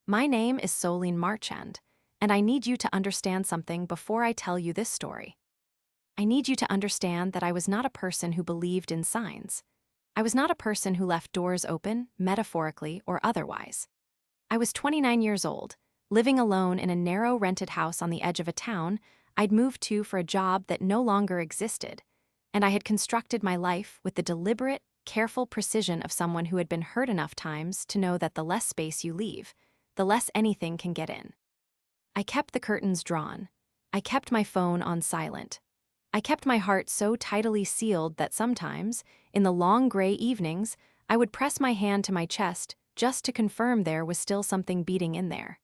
My name is Solene Marchand, and I need you to understand something before I tell you this story. I need you to understand that I was not a person who believed in signs. I was not a person who left doors open, metaphorically or otherwise. I was 29 years old, living alone in a narrow rented house on the edge of a town I'd moved to for a job that no longer existed, and I had constructed my life with the deliberate, careful precision of someone who had been hurt enough times to know that the less space you leave, the less anything can get in. I kept the curtains drawn. I kept my phone on silent. I kept my heart so tidily sealed that sometimes, in the long gray evenings, I would press my hand to my chest just to confirm there was still something beating in there.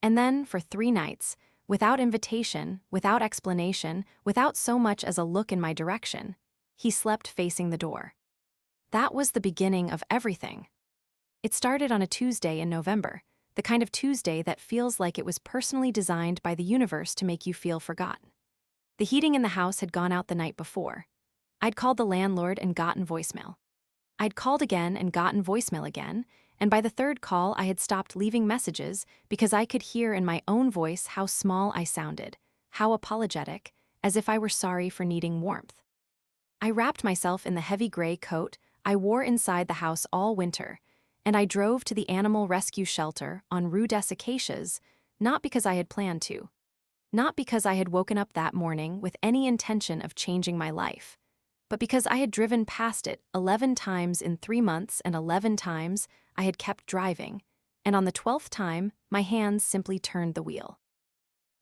And then, for 3 nights, without invitation, without explanation, without so much as a look in my direction, he slept facing the door. That was the beginning of everything. It started on a Tuesday in November, the kind of Tuesday that feels like it was personally designed by the universe to make you feel forgotten. The heating in the house had gone out the night before. I'd called the landlord and gotten voicemail. I'd called again and gotten voicemail again, and by the third call I had stopped leaving messages because I could hear in my own voice how small I sounded, how apologetic, as if I were sorry for needing warmth. I wrapped myself in the heavy gray coat I wore inside the house all winter, and I drove to the animal rescue shelter on Rue des Acacias, not because I had planned to. Not because I had woken up that morning with any intention of changing my life, but because I had driven past it 11 times in 3 months and 11 times I had kept driving, and on the 12th time, my hands simply turned the wheel.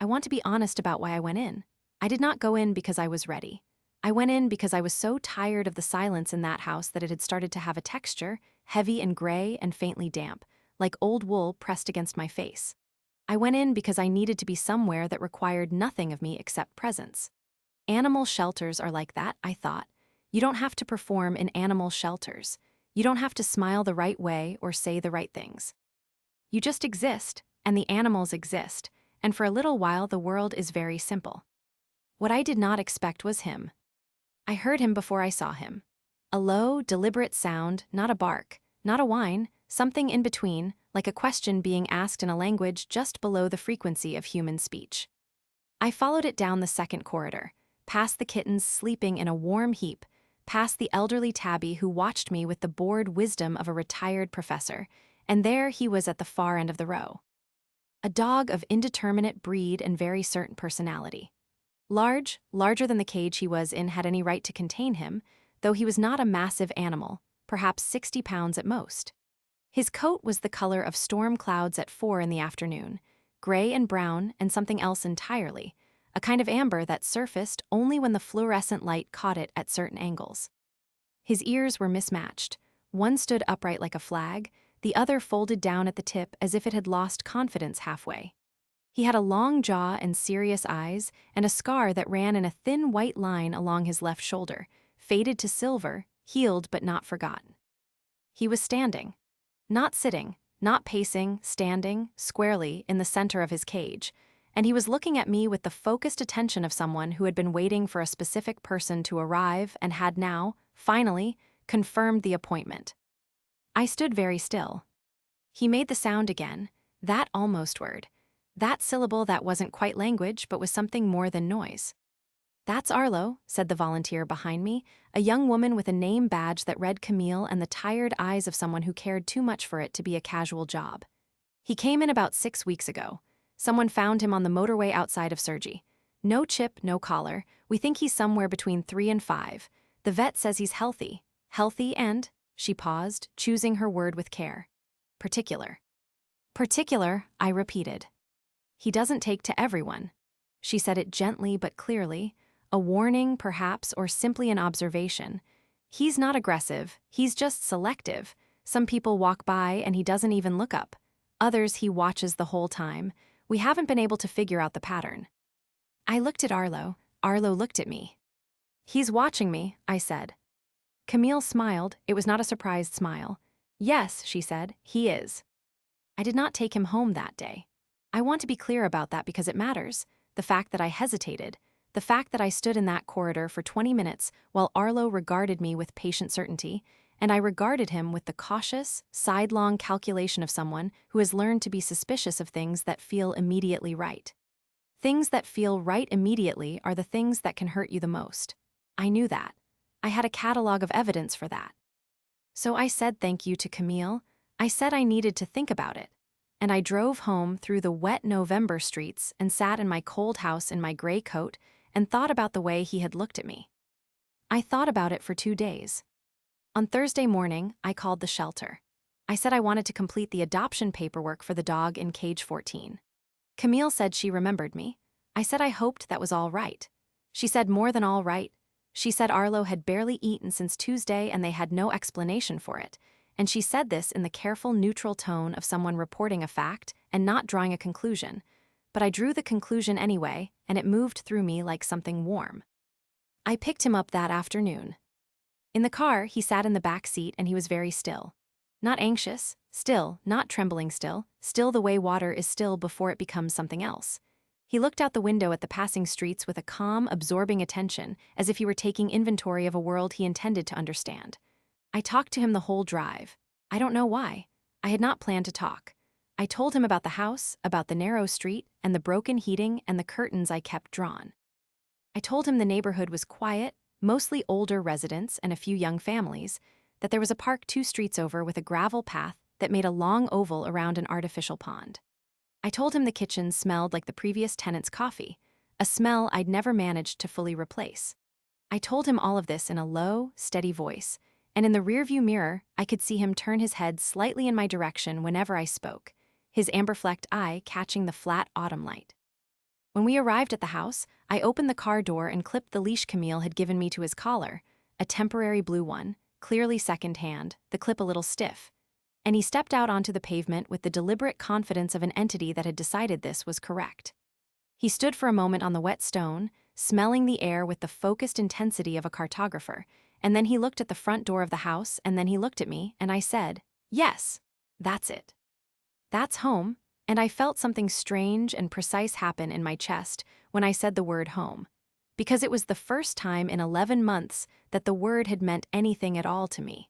I want to be honest about why I went in. I did not go in because I was ready. I went in because I was so tired of the silence in that house that it had started to have a texture, heavy and gray and faintly damp, like old wool pressed against my face. I went in because I needed to be somewhere that required nothing of me except presence. Animal shelters are like that, I thought. You don't have to perform in animal shelters. You don't have to smile the right way or say the right things. You just exist, and the animals exist, and for a little while the world is very simple. What I did not expect was him. I heard him before I saw him. A low, deliberate sound, not a bark, not a whine, something in between, like a question being asked in a language just below the frequency of human speech. I followed it down the second corridor, past the kittens sleeping in a warm heap, past the elderly tabby who watched me with the bored wisdom of a retired professor, and there he was at the far end of the row. A dog of indeterminate breed and very certain personality. Larger than the cage he was in had any right to contain him, though he was not a massive animal, perhaps 60 pounds at most. His coat was the color of storm clouds at 4 in the afternoon, gray and brown and something else entirely, a kind of amber that surfaced only when the fluorescent light caught it at certain angles. His ears were mismatched. One stood upright like a flag, the other folded down at the tip as if it had lost confidence halfway. He had a long jaw and serious eyes, and a scar that ran in a thin white line along his left shoulder, faded to silver, healed but not forgotten. He was standing. Not sitting, not pacing, standing, squarely, in the center of his cage, and he was looking at me with the focused attention of someone who had been waiting for a specific person to arrive and had now, finally, confirmed the appointment. I stood very still. He made the sound again, that almost word, that syllable that wasn't quite language but was something more than noise. "That's Arlo," said the volunteer behind me, a young woman with a name badge that read Camille and the tired eyes of someone who cared too much for it to be a casual job. "He came in about 6 weeks ago. Someone found him on the motorway outside of Sergi. No chip, no collar. We think he's somewhere between 3 and 5. The vet says he's healthy. Healthy and," she paused, choosing her word with care, "particular." "Particular," I repeated. "He doesn't take to everyone." She said it gently but clearly, a warning perhaps or simply an observation. "He's not aggressive, he's just selective. Some people walk by and he doesn't even look up. Others he watches the whole time. We haven't been able to figure out the pattern." I looked at Arlo. Arlo looked at me. "He's watching me," I said. Camille smiled. It was not a surprised smile. "Yes," she said, "he is." I did not take him home that day. I want to be clear about that because it matters. The fact that I hesitated, the fact that I stood in that corridor for 20 minutes while Arlo regarded me with patient certainty, and I regarded him with the cautious, sidelong calculation of someone who has learned to be suspicious of things that feel immediately right. Things that feel right immediately are the things that can hurt you the most. I knew that. I had a catalog of evidence for that. So I said thank you to Camille. I said I needed to think about it. And I drove home through the wet November streets and sat in my cold house in my gray coat and thought about the way he had looked at me. I thought about it for 2 days. On Thursday morning, I called the shelter. I said I wanted to complete the adoption paperwork for the dog in cage 14. Camille said she remembered me. I said I hoped that was all right. She said more than all right. She said Arlo had barely eaten since Tuesday and they had no explanation for it. And she said this in the careful, neutral tone of someone reporting a fact and not drawing a conclusion. But I drew the conclusion anyway, and it moved through me like something warm. I picked him up that afternoon. In the car, he sat in the back seat and he was very still. Not anxious, still, not trembling still the way water is still before it becomes something else. He looked out the window at the passing streets with a calm, absorbing attention, as if he were taking inventory of a world he intended to understand. I talked to him the whole drive. I don't know why. I had not planned to talk. I told him about the house, about the narrow street, and the broken heating and the curtains I kept drawn. I told him the neighborhood was quiet, mostly older residents and a few young families, that there was a park 2 streets over with a gravel path that made a long oval around an artificial pond. I told him the kitchen smelled like the previous tenant's coffee, a smell I'd never managed to fully replace. I told him all of this in a low, steady voice, and in the rearview mirror, I could see him turn his head slightly in my direction whenever I spoke, his amber-flecked eye catching the flat autumn light. When we arrived at the house, I opened the car door and clipped the leash Camille had given me to his collar, a temporary blue one, clearly second-hand, the clip a little stiff. And he stepped out onto the pavement with the deliberate confidence of an entity that had decided this was correct. He stood for a moment on the wet stone, smelling the air with the focused intensity of a cartographer, and then he looked at the front door of the house, and then he looked at me, and I said, "Yes, that's it. That's home," and I felt something strange and precise happen in my chest when I said the word home, because it was the first time in 11 months that the word had meant anything at all to me.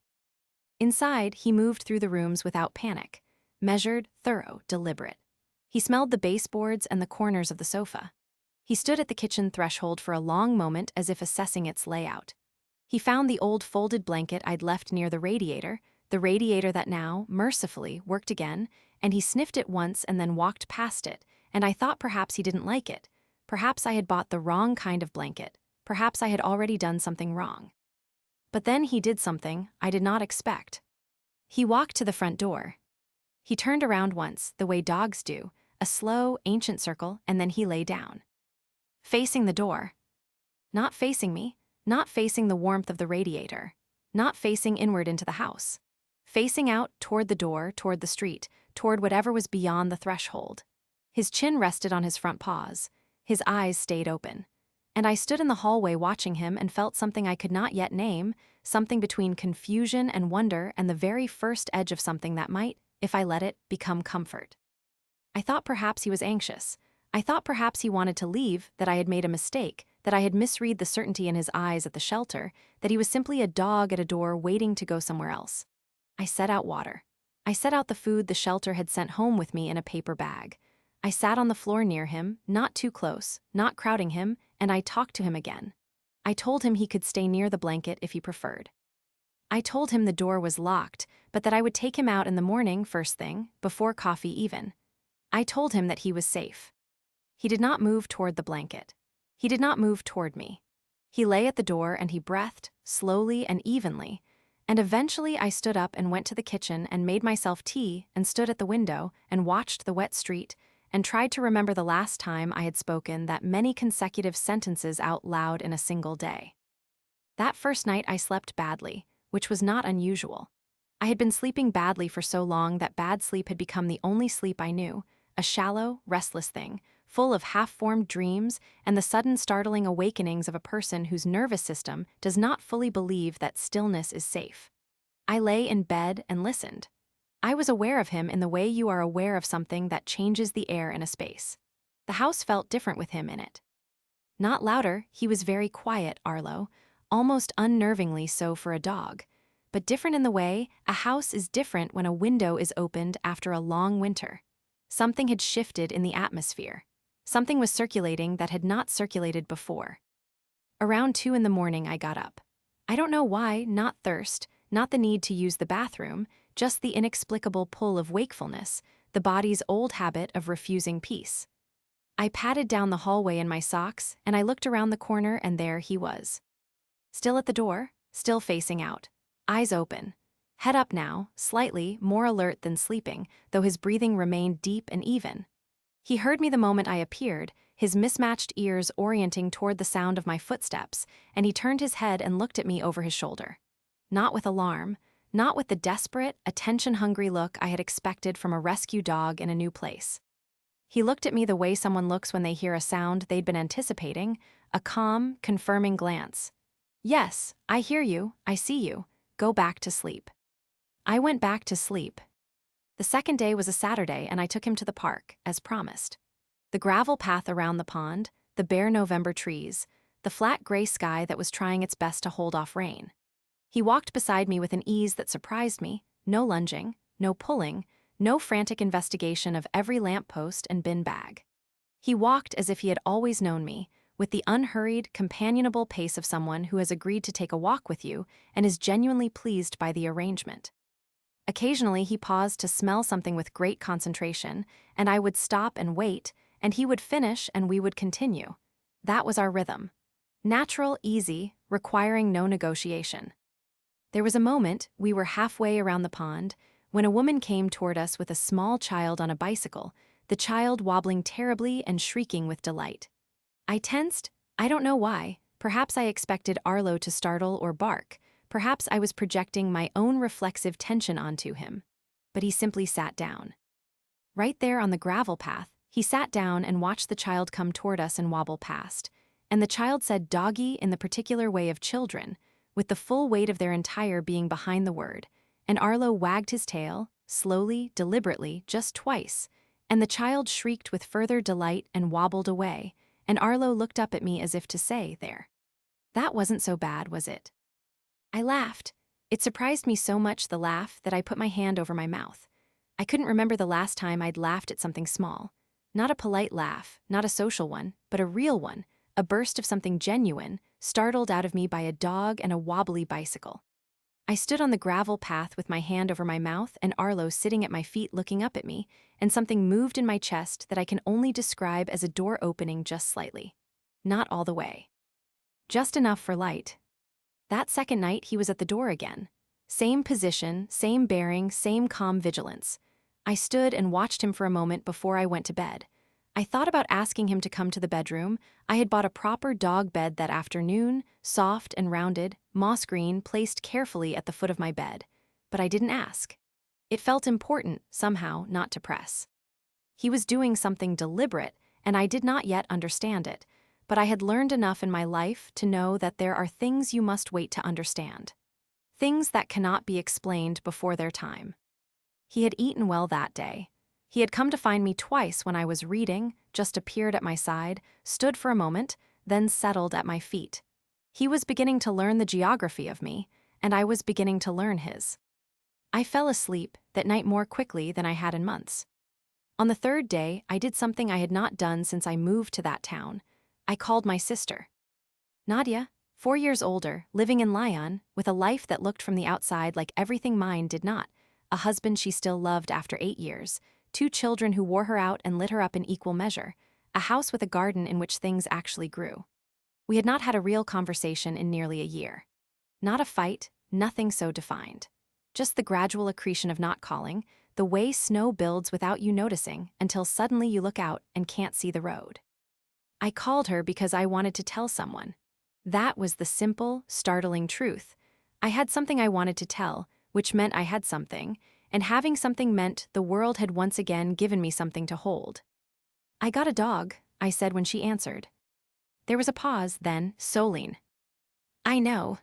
Inside, he moved through the rooms without panic, measured, thorough, deliberate. He smelled the baseboards and the corners of the sofa. He stood at the kitchen threshold for a long moment as if assessing its layout. He found the old folded blanket I'd left near the radiator that now, mercifully, worked again, and he sniffed it once and then walked past it, and I thought perhaps he didn't like it. Perhaps I had bought the wrong kind of blanket. Perhaps I had already done something wrong. But then he did something I did not expect. He walked to the front door. He turned around once, the way dogs do, a slow, ancient circle, and then he lay down. Facing the door. Not facing me, not facing the warmth of the radiator, not facing inward into the house. Facing out toward the door, toward the street, toward whatever was beyond the threshold. His chin rested on his front paws. His eyes stayed open. And I stood in the hallway watching him and felt something I could not yet name, something between confusion and wonder and the very first edge of something that might, if I let it, become comfort. I thought perhaps he was anxious. I thought perhaps he wanted to leave, that I had made a mistake, that I had misread the certainty in his eyes at the shelter, that he was simply a dog at a door waiting to go somewhere else. I set out water. I set out the food the shelter had sent home with me in a paper bag. I sat on the floor near him, not too close, not crowding him, and I talked to him again. I told him he could stay near the blanket if he preferred. I told him the door was locked, but that I would take him out in the morning first thing, before coffee even. I told him that he was safe. He did not move toward the blanket. He did not move toward me. He lay at the door and he breathed, slowly and evenly, and eventually I stood up and went to the kitchen and made myself tea and stood at the window and watched the wet street and tried to remember the last time I had spoken that many consecutive sentences out loud in a single day. That first night I slept badly, which was not unusual. I had been sleeping badly for so long that bad sleep had become the only sleep I knew, a shallow, restless thing, full of half-formed dreams and the sudden startling awakenings of a person whose nervous system does not fully believe that stillness is safe. I lay in bed and listened. I was aware of him in the way you are aware of something that changes the air in a space. The house felt different with him in it. Not louder, he was very quiet, Arlo, almost unnervingly so for a dog, but different in the way a house is different when a window is opened after a long winter. Something had shifted in the atmosphere. Something was circulating that had not circulated before. Around 2 in the morning, I got up. I don't know why, not thirst, not the need to use the bathroom, just the inexplicable pull of wakefulness, the body's old habit of refusing peace. I padded down the hallway in my socks, and I looked around the corner, and there he was. Still at the door, still facing out. Eyes open. Head up now, slightly more alert than sleeping, though his breathing remained deep and even. He heard me the moment I appeared, his mismatched ears orienting toward the sound of my footsteps, and he turned his head and looked at me over his shoulder. Not with alarm, not with the desperate, attention-hungry look I had expected from a rescue dog in a new place. He looked at me the way someone looks when they hear a sound they'd been anticipating, a calm, confirming glance. Yes, I hear you, I see you. Go back to sleep. I went back to sleep. The second day was a Saturday, and I took him to the park, as promised. The gravel path around the pond, the bare November trees, the flat gray sky that was trying its best to hold off rain. He walked beside me with an ease that surprised me, no lunging, no pulling, no frantic investigation of every lamppost and bin bag. He walked as if he had always known me, with the unhurried, companionable pace of someone who has agreed to take a walk with you and is genuinely pleased by the arrangement. Occasionally, he paused to smell something with great concentration, and I would stop and wait, and he would finish and we would continue. That was our rhythm. Natural, easy, requiring no negotiation. There was a moment, we were halfway around the pond, when a woman came toward us with a small child on a bicycle, the child wobbling terribly and shrieking with delight. I tensed, I don't know why, perhaps I expected Arlo to startle or bark, perhaps I was projecting my own reflexive tension onto him. But he simply sat down. Right there on the gravel path, he sat down and watched the child come toward us and wobble past, and the child said doggy in the particular way of children, with the full weight of their entire being behind the word, and Arlo wagged his tail, slowly, deliberately, just twice, and the child shrieked with further delight and wobbled away, and Arlo looked up at me as if to say, there. That wasn't so bad, was it? I laughed. It surprised me so much, the laugh, that I put my hand over my mouth. I couldn't remember the last time I'd laughed at something small. Not a polite laugh, not a social one, but a real one, a burst of something genuine, startled out of me by a dog and a wobbly bicycle. I stood on the gravel path with my hand over my mouth and Arlo sitting at my feet looking up at me, and something moved in my chest that I can only describe as a door opening just slightly. Not all the way. Just enough for light. That second night, he was at the door again. Same position, same bearing, same calm vigilance. I stood and watched him for a moment before I went to bed. I thought about asking him to come to the bedroom. I had bought a proper dog bed that afternoon, soft and rounded, moss green, placed carefully at the foot of my bed. But I didn't ask. It felt important, somehow, not to press. He was doing something deliberate, and I did not yet understand it, but I had learned enough in my life to know that there are things you must wait to understand. Things that cannot be explained before their time. He had eaten well that day. He had come to find me twice when I was reading, just appeared at my side, stood for a moment, then settled at my feet. He was beginning to learn the geography of me, and I was beginning to learn his. I fell asleep that night more quickly than I had in months. On the third day, I did something I had not done since I moved to that town. I called my sister. Nadia, 4 years older, living in Lyon, with a life that looked from the outside like everything mine did not, a husband she still loved after 8 years, 2 children who wore her out and lit her up in equal measure, a house with a garden in which things actually grew. We had not had a real conversation in nearly a year. Not a fight, nothing so defined. Just the gradual accretion of not calling, the way snow builds without you noticing until suddenly you look out and can't see the road. I called her because I wanted to tell someone. That was the simple, startling truth. I had something I wanted to tell, which meant I had something, and having something meant the world had once again given me something to hold. I got a dog, I said when she answered. There was a pause, then, Solene. I know.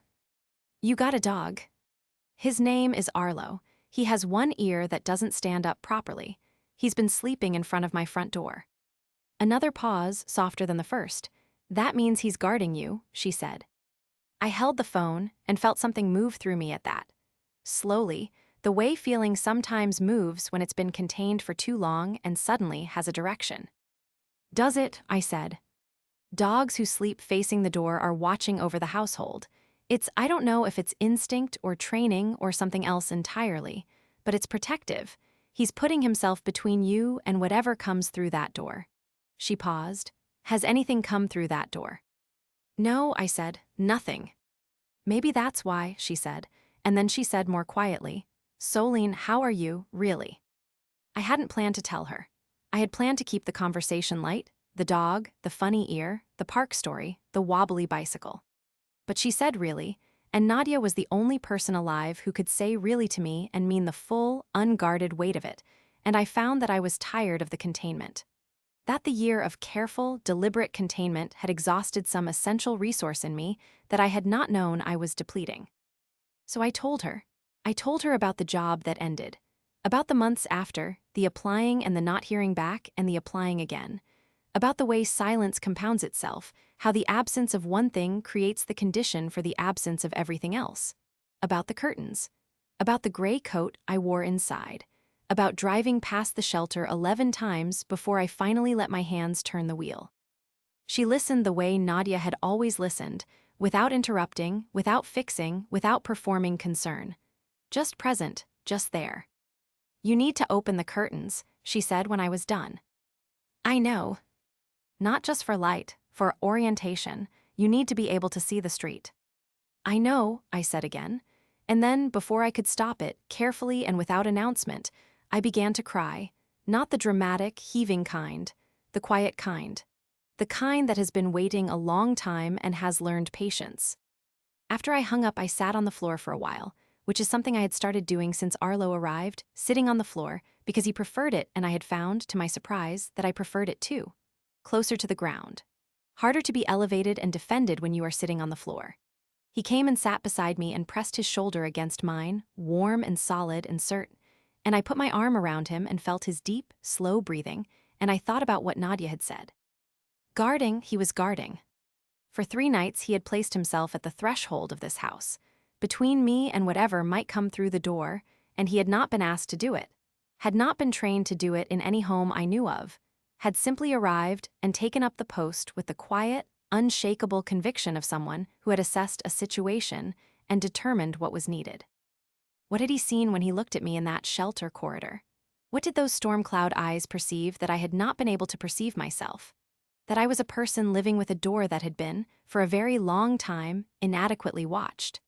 You got a dog. His name is Arlo. He has one ear that doesn't stand up properly. He's been sleeping in front of my front door. Another pause, softer than the first. That means he's guarding you, she said. I held the phone and felt something move through me at that. slowly, the way feeling sometimes moves when it's been contained for too long and suddenly has a direction. Does it? I said. Dogs who sleep facing the door are watching over the household. I don't know if it's instinct or training or something else entirely, but it's protective. He's putting himself between you and whatever comes through that door. She paused. Has anything come through that door? No, I said, nothing. Maybe that's why, she said, and then she said more quietly, Solene, how are you, really? I hadn't planned to tell her. I had planned to keep the conversation light, the dog, the funny ear, the park story, the wobbly bicycle. But she said really, and Nadia was the only person alive who could say really to me and mean the full, unguarded weight of it, and I found that I was tired of the containment. That the year of careful, deliberate containment had exhausted some essential resource in me that I had not known I was depleting. So I told her. I told her about the job that ended, about the months after, the applying and the not hearing back and the applying again, about the way silence compounds itself, how the absence of one thing creates the condition for the absence of everything else, about the curtains, about the gray coat I wore inside, about driving past the shelter 11 times before I finally let my hands turn the wheel. She listened the way Nadia had always listened, without interrupting, without fixing, without performing concern. Just present, just there. You need to open the curtains, she said when I was done. I know. Not just for light, for orientation, you need to be able to see the street. I know, I said again, and then, before I could stop it, carefully and without announcement, I began to cry, not the dramatic, heaving kind, the quiet kind, the kind that has been waiting a long time and has learned patience. After I hung up, I sat on the floor for a while, which is something I had started doing since Arlo arrived, sitting on the floor, because he preferred it and I had found, to my surprise, that I preferred it too. Closer to the ground. Harder to be elevated and defended when you are sitting on the floor. He came and sat beside me and pressed his shoulder against mine, warm and solid and certain, and I put my arm around him and felt his deep, slow breathing, and I thought about what Nadia had said. Guarding, he was guarding. For 3 nights he had placed himself at the threshold of this house, between me and whatever might come through the door, and he had not been asked to do it, had not been trained to do it in any home I knew of, had simply arrived and taken up the post with the quiet, unshakable conviction of someone who had assessed a situation and determined what was needed. What had he seen when he looked at me in that shelter corridor? What did those storm cloud eyes perceive that I had not been able to perceive myself? That I was a person living with a door that had been, for a very long time, inadequately watched.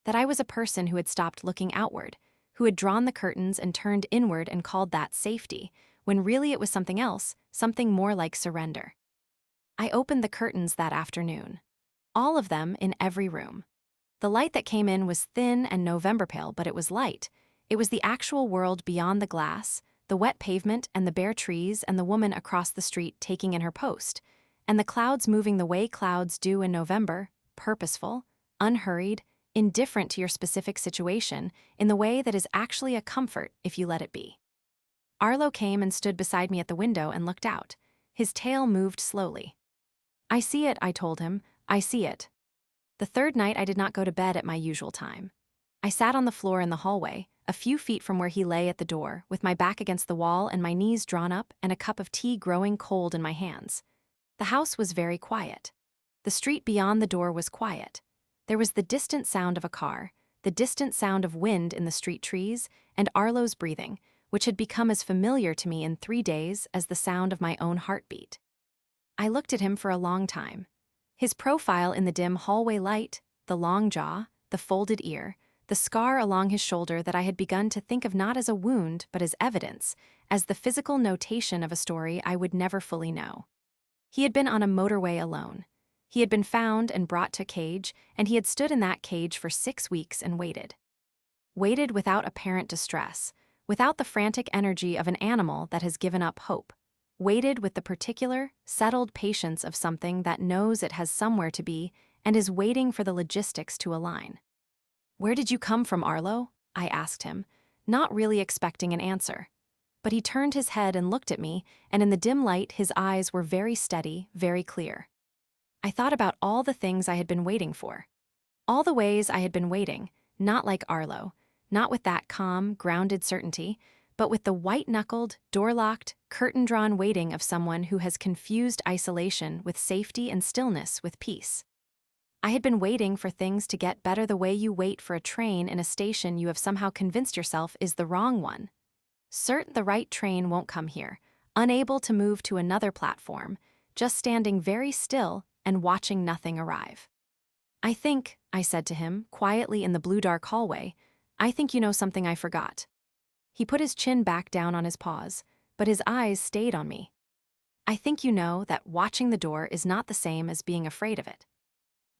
That I was a person who had stopped looking outward, who had drawn the curtains and turned inward and called that safety, when really it was something else, something more like surrender. I opened the curtains that afternoon. All of them in every room. The light that came in was thin and November pale, but it was light. It was the actual world beyond the glass, the wet pavement and the bare trees and the woman across the street taking in her post, and the clouds moving the way clouds do in November, purposeful, unhurried, indifferent to your specific situation, in the way that is actually a comfort if you let it be. Arlo came and stood beside me at the window and looked out. His tail moved slowly. I see it, I told him. I see it. The 3rd night I did not go to bed at my usual time. I sat on the floor in the hallway, a few feet from where he lay at the door, with my back against the wall and my knees drawn up and a cup of tea growing cold in my hands. The house was very quiet. The street beyond the door was quiet. There was the distant sound of a car, the distant sound of wind in the street trees, and Arlo's breathing, which had become as familiar to me in 3 days as the sound of my own heartbeat. I looked at him for a long time. His profile in the dim hallway light, the long jaw, the folded ear, the scar along his shoulder that I had begun to think of not as a wound but as evidence, as the physical notation of a story I would never fully know. He had been on a motorway alone. He had been found and brought to a cage, and he had stood in that cage for 6 weeks and waited. Waited without apparent distress, without the frantic energy of an animal that has given up hope. Waited with the particular, settled patience of something that knows it has somewhere to be and is waiting for the logistics to align. Where did you come from, Arlo? I asked him, not really expecting an answer. But he turned his head and looked at me, and in the dim light his eyes were very steady, very clear. I thought about all the things I had been waiting for. All the ways I had been waiting, not like Arlo, not with that calm, grounded certainty, but with the white-knuckled, door-locked, curtain-drawn waiting of someone who has confused isolation with safety and stillness with peace. I had been waiting for things to get better the way you wait for a train in a station you have somehow convinced yourself is the wrong one. Certain the right train won't come here, unable to move to another platform, just standing very still and watching nothing arrive. I think, I said to him, quietly in the blue-dark hallway, I think you know something I forgot. He put his chin back down on his paws, but his eyes stayed on me. I think you know that watching the door is not the same as being afraid of it.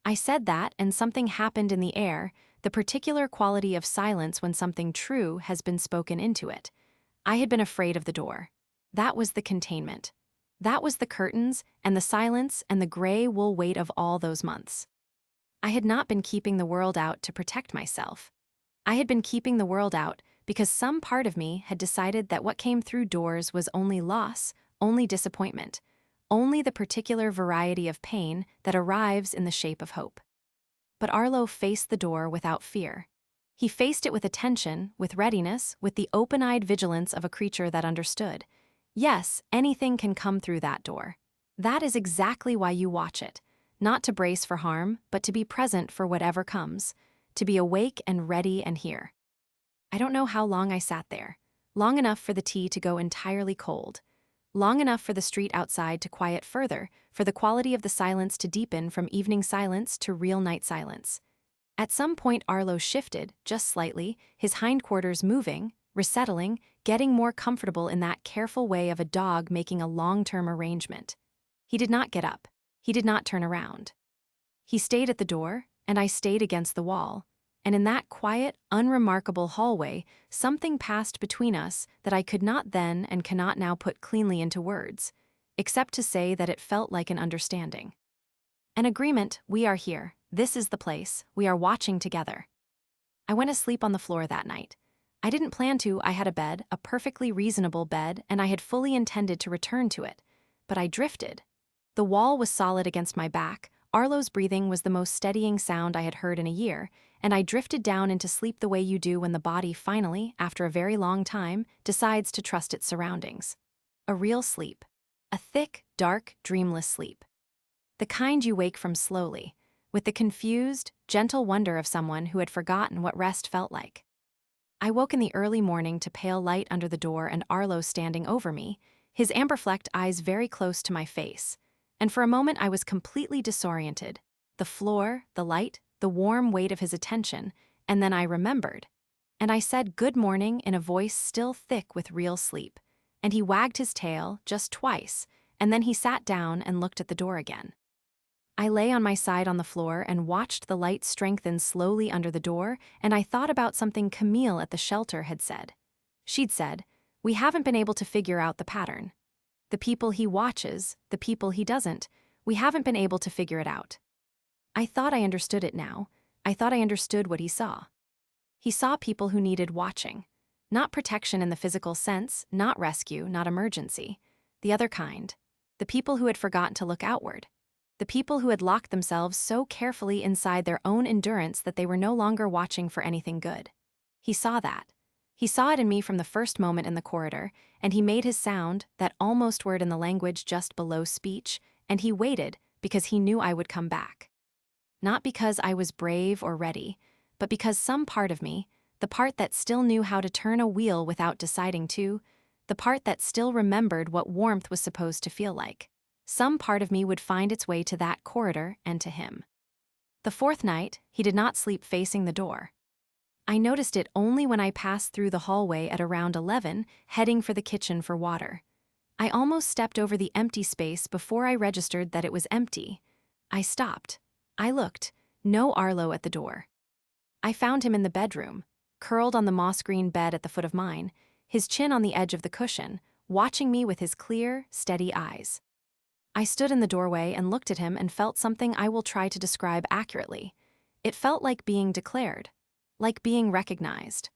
I said that, and something happened in the air, the particular quality of silence when something true has been spoken into it. I had been afraid of the door. That was the containment. That was the curtains and the silence and the gray wool weight of all those months. I had not been keeping the world out to protect myself. I had been keeping the world out because some part of me had decided that what came through doors was only loss, only disappointment, only the particular variety of pain that arrives in the shape of hope. But Arlo faced the door without fear. He faced it with attention, with readiness, with the open-eyed vigilance of a creature that understood. Yes, anything can come through that door. That is exactly why you watch it, not to brace for harm, but to be present for whatever comes, to be awake and ready and here. I don't know how long I sat there. Long enough for the tea to go entirely cold. Long enough for the street outside to quiet further, for the quality of the silence to deepen from evening silence to real night silence. At some point Arlo shifted, just slightly, his hindquarters moving, resettling, getting more comfortable in that careful way of a dog making a long-term arrangement. He did not get up. He did not turn around. He stayed at the door, and I stayed against the wall. And in that quiet, unremarkable hallway, something passed between us that I could not then and cannot now put cleanly into words, except to say that it felt like an understanding. An agreement, we are here, this is the place, we are watching together. I went asleep on the floor that night. I didn't plan to, I had a bed, a perfectly reasonable bed, and I had fully intended to return to it. But I drifted. The wall was solid against my back, Arlo's breathing was the most steadying sound I had heard in a year, and I drifted down into sleep the way you do when the body finally, after a very long time, decides to trust its surroundings. A real sleep. A thick, dark, dreamless sleep. The kind you wake from slowly, with the confused, gentle wonder of someone who had forgotten what rest felt like. I woke in the early morning to pale light under the door and Arlo standing over me, his amber-flecked eyes very close to my face. And for a moment I was completely disoriented. The floor, the light, the warm weight of his attention, and then I remembered. And I said good morning in a voice still thick with real sleep. And he wagged his tail just twice, and then he sat down and looked at the door again. I lay on my side on the floor and watched the light strengthen slowly under the door, and I thought about something Camille at the shelter had said. She'd said, "We haven't been able to figure out the pattern. The people he watches, the people he doesn't, we haven't been able to figure it out." I thought I understood it now. I thought I understood what he saw. He saw people who needed watching. Not protection in the physical sense, not rescue, not emergency. The other kind. The people who had forgotten to look outward. The people who had locked themselves so carefully inside their own endurance that they were no longer watching for anything good. He saw that. He saw it in me from the first moment in the corridor, and he made his sound, that almost word in the language just below speech, and he waited because he knew I would come back. Not because I was brave or ready, but because some part of me, the part that still knew how to turn a wheel without deciding to, the part that still remembered what warmth was supposed to feel like, some part of me would find its way to that corridor and to him. The fourth night, he did not sleep facing the door. I noticed it only when I passed through the hallway at around 11, heading for the kitchen for water. I almost stepped over the empty space before I registered that it was empty. I stopped. I looked. No Arlo at the door. I found him in the bedroom, curled on the moss-green bed at the foot of mine, his chin on the edge of the cushion, watching me with his clear, steady eyes. I stood in the doorway and looked at him and felt something I will try to describe accurately. It felt like being declared. Like being recognized.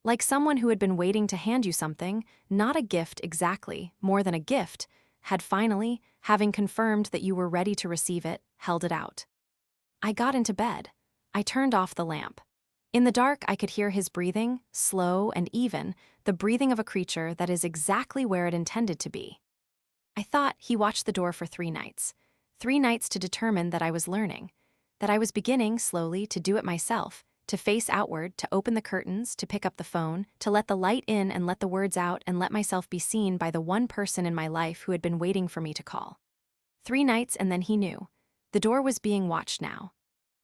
Like someone who had been waiting to hand you something, not a gift exactly, more than a gift, had finally, having confirmed that you were ready to receive it, held it out. I got into bed. I turned off the lamp. In the dark, I could hear his breathing, slow and even, the breathing of a creature that is exactly where it intended to be. I thought he watched the door for 3 nights. 3 nights to determine that I was learning, that I was beginning, slowly, to do it myself, to face outward, to open the curtains, to pick up the phone, to let the light in and let the words out and let myself be seen by the one person in my life who had been waiting for me to call. 3 nights and then he knew. The door was being watched now.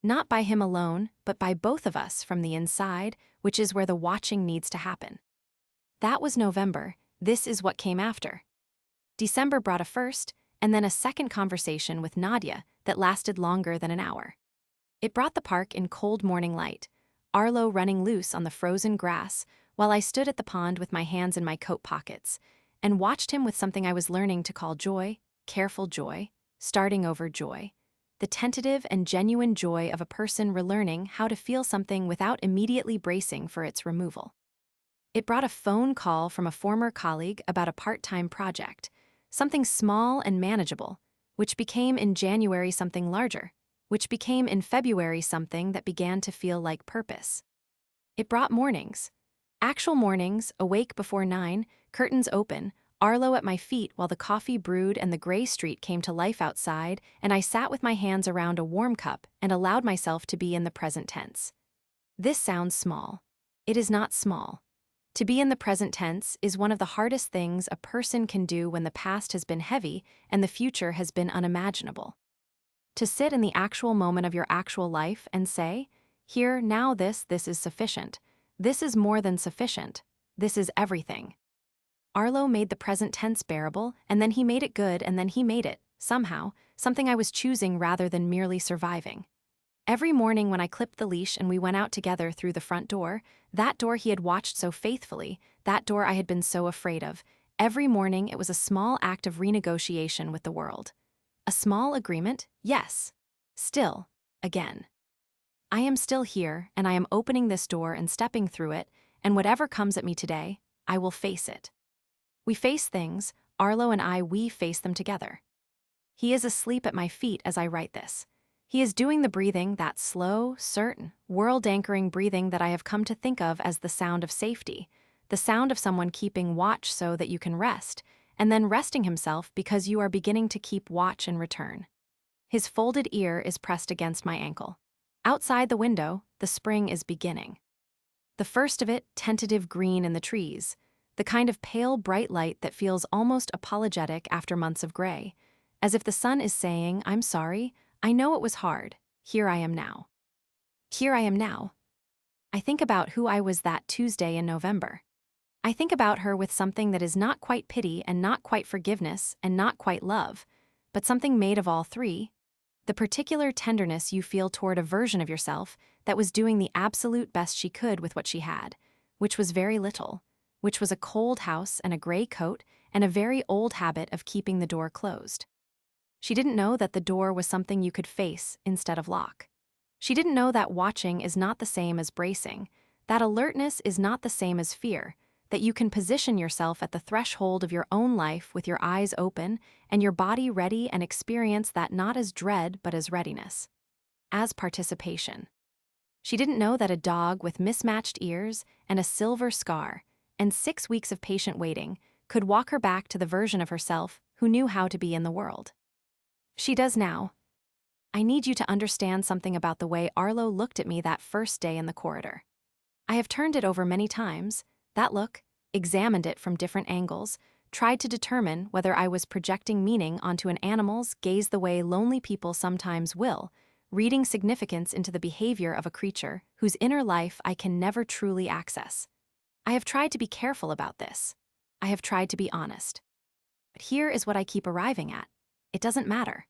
Not by him alone, but by both of us from the inside, which is where the watching needs to happen. That was November. This is what came after. December brought a first, and then a second conversation with Nadia that lasted longer than an hour. It brought the park in cold morning light, Arlo running loose on the frozen grass, while I stood at the pond with my hands in my coat pockets, and watched him with something I was learning to call joy, careful joy, starting over joy, the tentative and genuine joy of a person relearning how to feel something without immediately bracing for its removal. It brought a phone call from a former colleague about a part-time project, something small and manageable, which became in January something larger, which became in February something that began to feel like purpose. It brought mornings. Actual mornings, awake before 9, curtains open, Arlo at my feet while the coffee brewed and the gray street came to life outside, and I sat with my hands around a warm cup and allowed myself to be in the present tense. This sounds small. It is not small. To be in the present tense is one of the hardest things a person can do when the past has been heavy and the future has been unimaginable. To sit in the actual moment of your actual life and say, here, now this is sufficient. This is more than sufficient. This is everything. Arlo made the present tense bearable, and then he made it good, and then he made it, somehow, something I was choosing rather than merely surviving. Every morning when I clipped the leash and we went out together through the front door, that door he had watched so faithfully, that door I had been so afraid of, every morning it was a small act of renegotiation with the world. A small agreement, yes. Still, again. I am still here, and I am opening this door and stepping through it, and whatever comes at me today, I will face it. We face things, Arlo and we face them together. He is asleep at my feet as I write this. He is doing the breathing, that slow, certain, world-anchoring breathing that I have come to think of as the sound of safety, the sound of someone keeping watch so that you can rest, and then resting himself because you are beginning to keep watch in return. His folded ear is pressed against my ankle. Outside the window, the spring is beginning. The first of it, tentative green in the trees, the kind of pale, bright light that feels almost apologetic after months of gray, as if the sun is saying, I'm sorry, I know it was hard, here I am now. Here I am now. I think about who I was that Tuesday in November. I think about her with something that is not quite pity and not quite forgiveness and not quite love, but something made of all three, the particular tenderness you feel toward a version of yourself that was doing the absolute best she could with what she had, which was very little, which was a cold house and a gray coat and a very old habit of keeping the door closed. She didn't know that the door was something you could face instead of lock. She didn't know that watching is not the same as bracing, that alertness is not the same as fear, that you can position yourself at the threshold of your own life with your eyes open and your body ready and experience that not as dread but as readiness, as participation. She didn't know that a dog with mismatched ears and a silver scar and 6 weeks of patient waiting could walk her back to the version of herself who knew how to be in the world. She does now. I need you to understand something about the way Arlo looked at me that first day in the corridor. I have turned it over many times, that look, examined it from different angles, tried to determine whether I was projecting meaning onto an animal's gaze the way lonely people sometimes will, reading significance into the behavior of a creature whose inner life I can never truly access. I have tried to be careful about this. I have tried to be honest. But here is what I keep arriving at. It doesn't matter.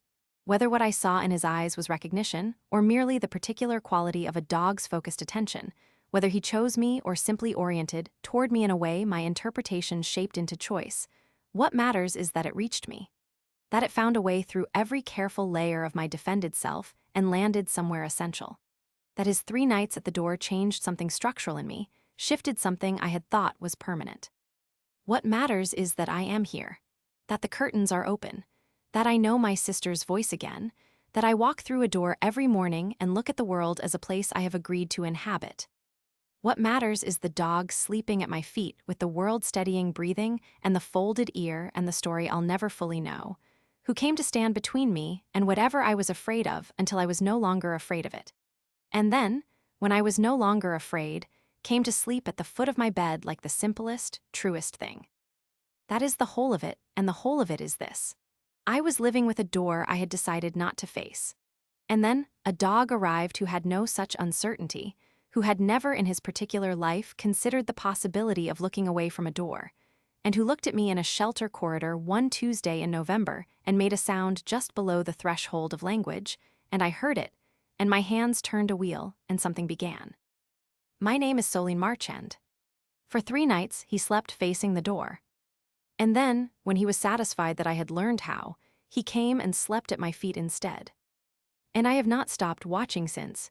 Whether what I saw in his eyes was recognition or merely the particular quality of a dog's focused attention, whether he chose me or simply oriented toward me in a way my interpretation shaped into choice, what matters is that it reached me. That it found a way through every careful layer of my defended self and landed somewhere essential. That his 3 nights at the door changed something structural in me, shifted something I had thought was permanent. What matters is that I am here, that the curtains are open, that I know my sister's voice again, that I walk through a door every morning and look at the world as a place I have agreed to inhabit, What matters is the dog sleeping at my feet with the world steadying breathing and the folded ear and the story I'll never fully know, who came to stand between me and whatever I was afraid of until I was no longer afraid of it. And then, when I was no longer afraid, came to sleep at the foot of my bed like the simplest, truest thing. That is the whole of it, and the whole of it is this. I was living with a door I had decided not to face. And then, a dog arrived who had no such uncertainty, who had never in his particular life considered the possibility of looking away from a door, and who looked at me in a shelter corridor one Tuesday in November and made a sound just below the threshold of language, and I heard it, and my hands turned a wheel, and something began. My name is Solene Marchand. For 3 nights, he slept facing the door. And then, when he was satisfied that I had learned how, he came and slept at my feet instead. And I have not stopped watching since,